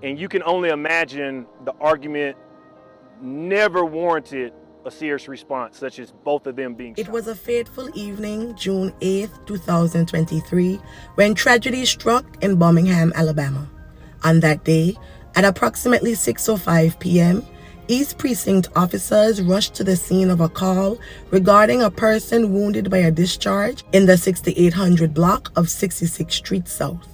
And you can only imagine the argument never warranted a serious response, such as both of them being shot. It was a fateful evening, June 8th, 2023, when tragedy struck in Birmingham, Alabama. On that day, at approximately 6:05 p.m., East Precinct officers rushed to the scene of a call regarding a person wounded by a discharge in the 6800 block of 66th Street South.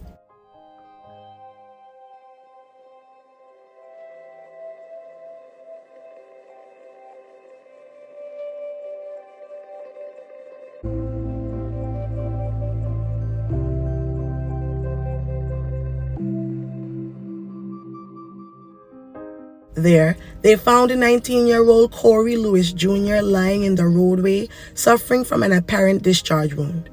There, they found a 19-year-old Corey Lewis Jr. lying in the roadway, suffering from an apparent discharge wound.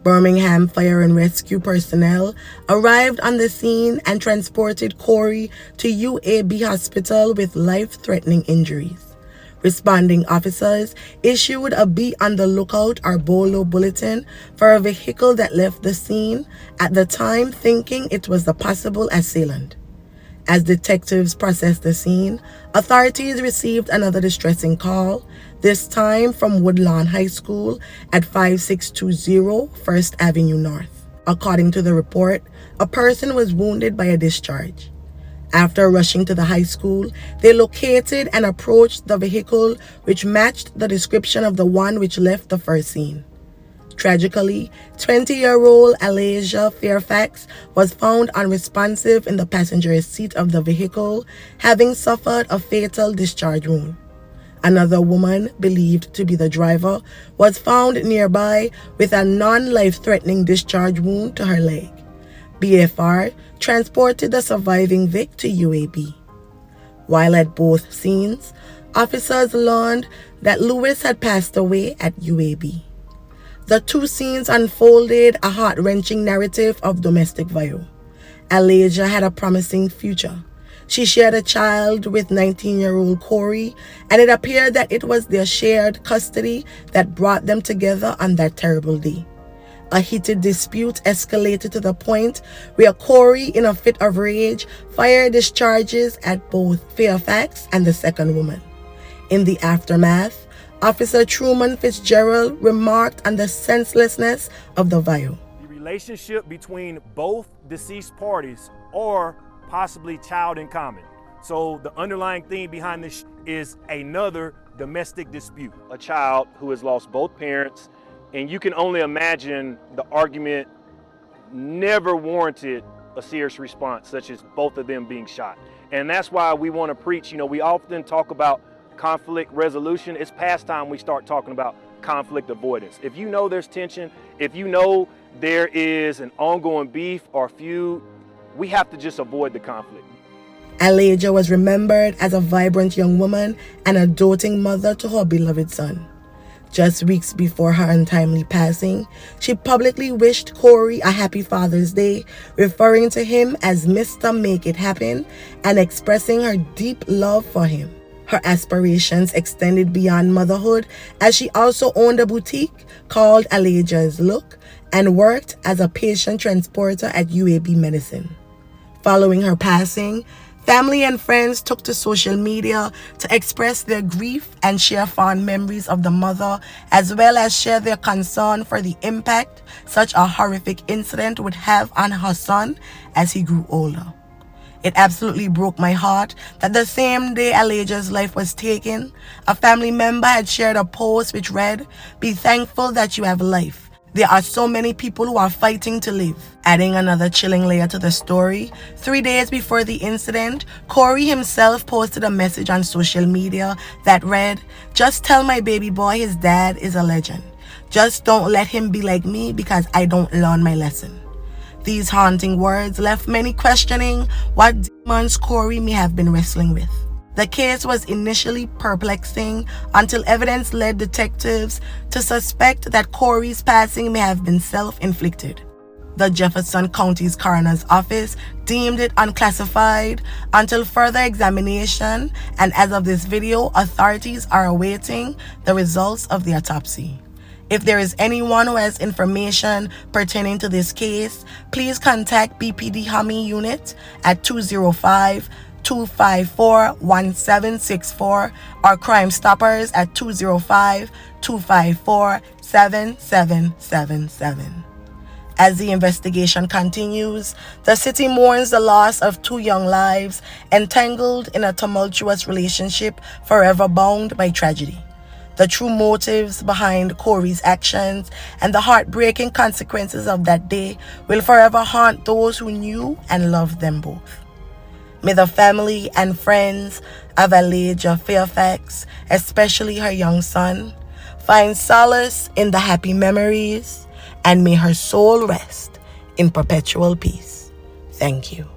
Birmingham Fire and Rescue personnel arrived on the scene and transported Corey to UAB Hospital with life-threatening injuries. Responding officers issued a Be on the Lookout or BOLO bulletin for a vehicle that left the scene, at the time thinking it was the possible assailant. As detectives processed the scene, authorities received another distressing call, this time from Woodlawn High School at 5620 First Avenue North. According to the report, a person was wounded by a discharge. After rushing to the high school, they located and approached the vehicle which matched the description of the one which left the first scene. Tragically, 20-year-old Alajah Fairfax was found unresponsive in the passenger seat of the vehicle, having suffered a fatal discharge wound. Another woman, believed to be the driver, was found nearby with a non-life-threatening discharge wound to her leg. BFR transported the surviving Vic to UAB. While at both scenes, officers learned that Lewis had passed away at UAB. The two scenes unfolded a heart-wrenching narrative of domestic violence. Alajah had a promising future. She shared a child with 19-year-old Corey, and it appeared that it was their shared custody that brought them together on that terrible day. A heated dispute escalated to the point where Corey, in a fit of rage, fired discharges at both Fairfax and the second woman. In the aftermath, Officer Truman Fitzgerald remarked on the senselessness of the violence. The relationship between both deceased parties or possibly child in common. So the underlying theme behind this is another domestic dispute. A child who has lost both parents, and you can only imagine the argument never warranted a serious response, such as both of them being shot. And that's why we want to preach, we often talk about conflict resolution. It's past time we start talking about conflict avoidance. If you know there's tension, if you know there is an ongoing beef or feud, we have to just avoid the conflict. Alajah was remembered as a vibrant young woman and a doting mother to her beloved son. Just weeks before her untimely passing, she publicly wished Corey a happy Father's Day, referring to him as Mr. Make It Happen and expressing her deep love for him. Her aspirations extended beyond motherhood, as she also owned a boutique called Alajah's Look and worked as a patient transporter at UAB Medicine. Following her passing, family and friends took to social media to express their grief and share fond memories of the mother, as well as share their concern for the impact such a horrific incident would have on her son as he grew older. It absolutely broke my heart that the same day Alajah's life was taken, a family member had shared a post which read, "Be thankful that you have life. There are so many people who are fighting to live." Adding another chilling layer to the story, 3 days before the incident, Corey himself posted a message on social media that read, "Just tell my baby boy his dad is a legend. Just don't let him be like me because I don't learn my lesson." These haunting words left many questioning what demons Corey may have been wrestling with. The case was initially perplexing until evidence led detectives to suspect that Corey's passing may have been self-inflicted. The Jefferson County's coroner's office deemed it unclassified until further examination, and as of this video, authorities are awaiting the results of the autopsy. If there is anyone who has information pertaining to this case, please contact BPD Hami Unit at 205-254-1764 or Crime Stoppers at 205-254-7777. As the investigation continues, the city mourns the loss of 2 young lives entangled in a tumultuous relationship forever bound by tragedy. The true motives behind Corey's actions and the heartbreaking consequences of that day will forever haunt those who knew and loved them both. May the family and friends of Alajah Fairfax, especially her young son, find solace in the happy memories, and may her soul rest in perpetual peace. Thank you.